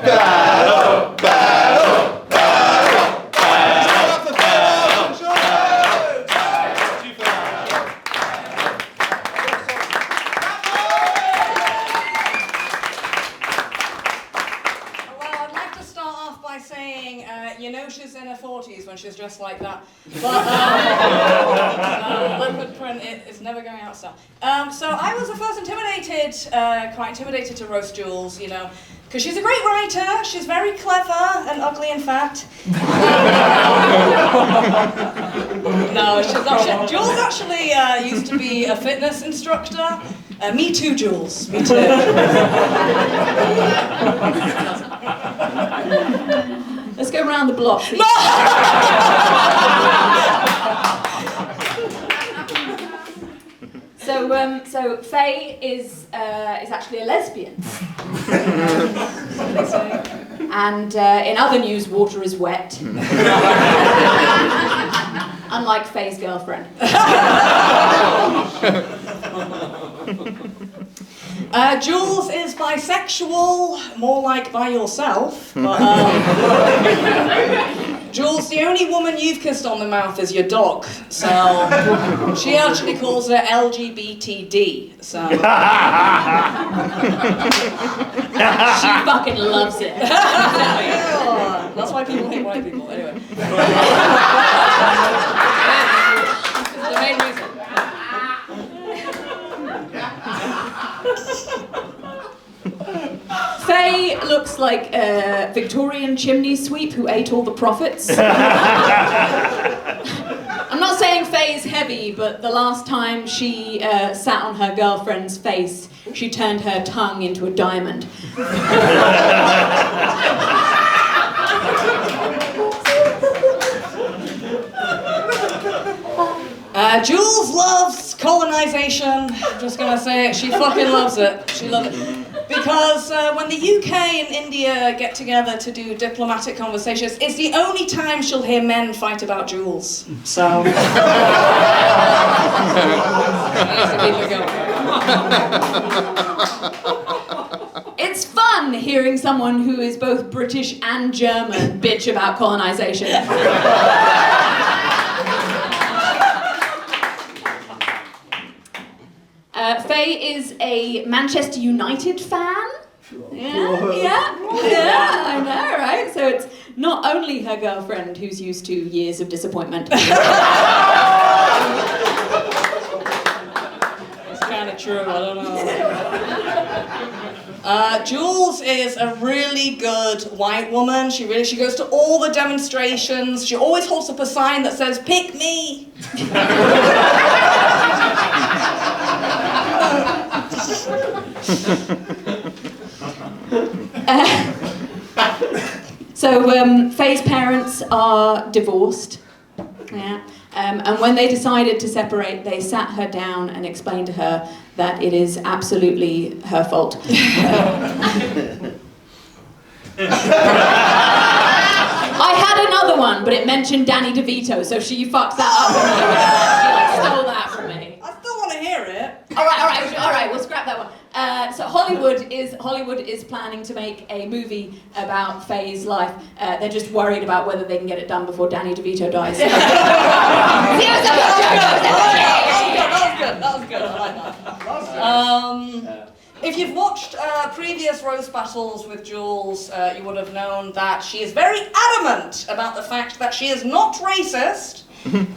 Battle, battle, battle, battle, Well, I'd like to start off by saying, you know she's in her 40s when she's dressed like that. But leopard print is never going out of style. So I was at first quite intimidated to roast Jules, you know, because she's a great writer, she's very clever and ugly in fact. No, she's not. Jules actually used to be a fitness instructor. Me too, Jules, me too. Let's go around the block. So Fay is actually a lesbian. And in other news, water is wet. Unlike Fay's girlfriend. Jules is bisexual, more like by yourself, but Jules, the only woman you've kissed on the mouth is your dog, so she actually calls her LGBTD, so... She fucking loves it. That's why people hate white people, anyway. It's the main reason. Fay looks like a Victorian chimney sweep who ate all the profits. I'm not saying Fay is heavy, but the last time she sat on her girlfriend's face, she turned her tongue into a diamond. Jules loves colonization. I'm just gonna say it. She fucking loves it. She loves it. Because when the UK and India get together to do diplomatic conversations, it's the only time she'll hear men fight about Jules. So... It's fun hearing someone who is both British and German bitch about colonization. Fay is a Manchester United fan. Yeah, I know, right? So it's not only her girlfriend who's used to years of disappointment. It's kind of true, I don't know. Jules is a really good white woman. She goes to all the demonstrations. She always holds up a sign that says, "Pick me." So Fay's parents are divorced. Yeah. And when they decided to separate, they sat her down and explained to her that it is absolutely her fault. I had another one, but it mentioned Danny DeVito, so she fucked that up. She stole that from me. I still want to hear it. All right, we'll scrap that one. So Hollywood is planning to make a movie about Fay's life. They're just worried about whether they can get it done before Danny DeVito dies. That was good. I like that. If you've watched previous roast battles with Jules, you would have known that she is very adamant about the fact that she is not racist.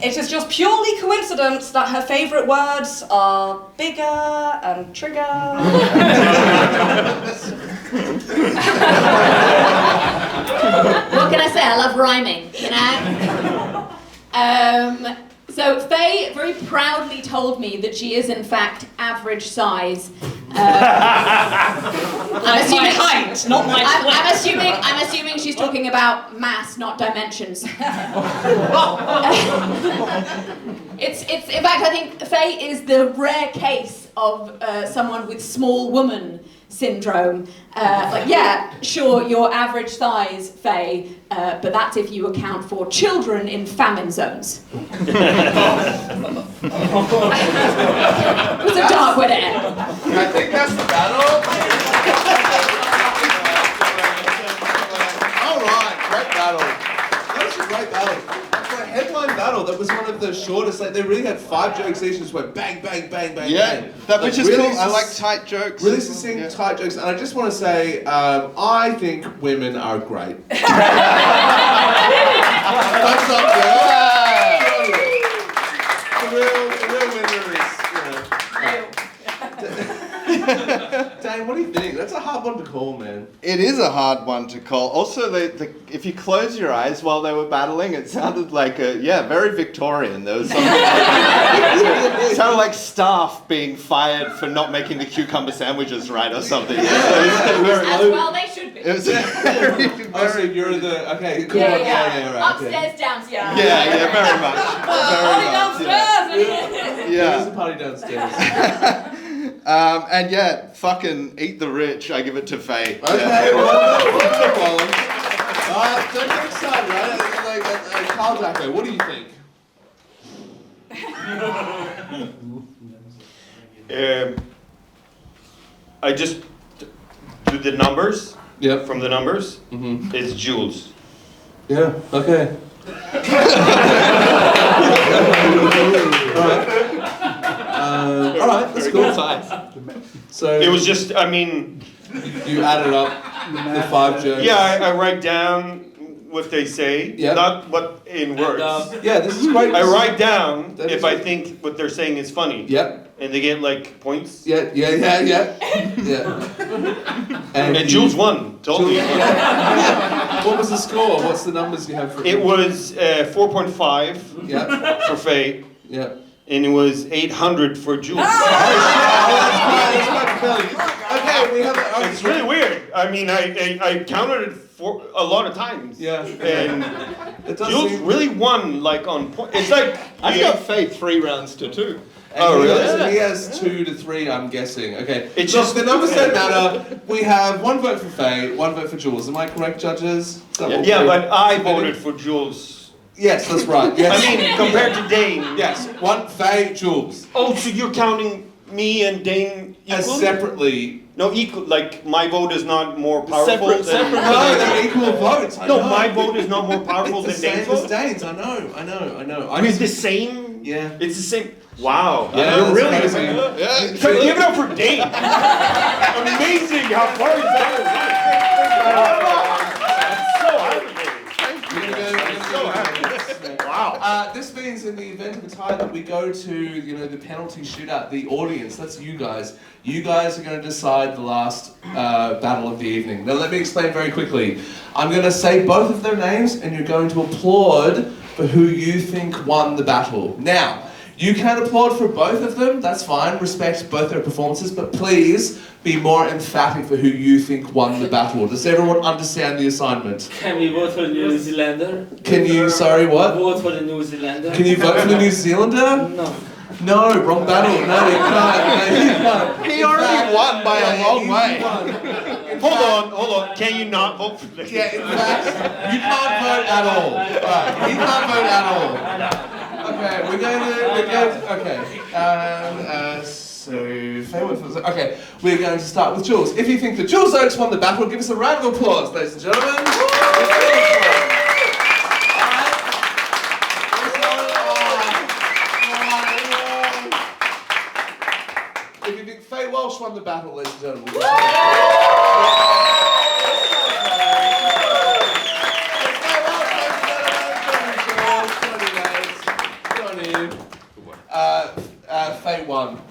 It is just purely coincidence that her favourite words are bigger and trigger. What can I say? I love rhyming, you know? So Fay very proudly told me that she is in fact average size. I'm assuming height, not my I'm assuming she's talking about mass, not dimensions. It's in fact I think Fay is the rare case of someone with small woman syndrome. Like, yeah, sure, you're average size, Fay, but that's if you account for children in famine zones. It was a dark way to end. I think that's the battle. battle. That was one of the shortest. Like they really had 5 jokes each, just went bang, bang, bang, bang, bang. That which is really cool. I like tight jokes. Really succinct, tight jokes, and I just want to say, I think women are great. Thumbs up, girl. The real winner is, Dan, what do you think? That's a hard one to call, man. It is a hard one to call. Also, if you close your eyes while they were battling, it sounded like very Victorian. There was something it sounded like staff being fired for not making the cucumber sandwiches right or something. As well they should be. It was very, Oh, so you're the right, Upstairs, downstairs. Yeah, very much. Party downstairs! There is a party downstairs. And yeah, fucking eat the rich. I give it to Fay. Okay, well, don't get excited, right? Like Carl Jacko, what do you think? I just do the numbers. Yep. From the numbers, it's Jules. Yeah. Okay. All right. That's cool. So It was just, I mean, you added up the 5 jokes. yeah, I write down what they say, Yeah. not what in words. Yeah, this is great. I write down That if is I good. think what they're saying is funny. Yep. And they get like points. Yeah. And Jules won, totally. What was the score? What's the numbers you have for It was 4.5 Yeah. for Faye, Yeah. and it was 800 for Jules. Okay, we have. It's really weird. I mean, I counted it for a lot of times. Yeah. And It does Jules seem- really won, like on point. It's like I got Fay 3 rounds to 2. Oh, really? He has 2 to 3, I'm guessing. Okay. It's Look, just- the numbers don't matter. We have 1 vote for Faye, 1 vote for Jules. Am I correct, judges? Is that what yeah, we- but I voted for Jules. Yes, that's right. Yes. I mean, compared to Dane. yes. 1 Faye, Jules. Oh, so you're counting me and Dane As equally? separately. No, equal. Like my vote is not more powerful than. No, they're equal votes. I No, know. my vote is not more powerful It's than the Dane's same as vote. Dane's. I know. I It's the same. Yeah. It's the same. Wow. Yeah, You're that's really. crazy. Give it up for Dane. Amazing how far he's got. So Wow. This means in the event of a tie that we go to, the penalty shootout, the audience, that's you guys. You guys are going to decide the last battle of the evening. Now let me explain very quickly. I'm going to say both of their names and you're going to applaud for who you think won the battle. Now, you can applaud for both of them, that's fine, respect both their performances, but please be more emphatic for who you think won the battle. Does everyone understand the assignment? Can we vote for the New Zealander? Can you, sorry, what? Vote for the New Zealander? Can you vote for the New Zealander? No. No, wrong battle. No, you can't. He already won by a long way. Hold on. Can you not vote for Dane? Yeah, in fact, you can't vote at all. Right, he can't vote at all. Okay, okay, we're going to start with Jules. If you think that Jules Oakes won the battle, give us a round of applause, ladies and gentlemen. If you think Fay Walsh won the battle, ladies and gentlemen. Fay won. One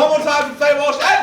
more time for Fay Walsh and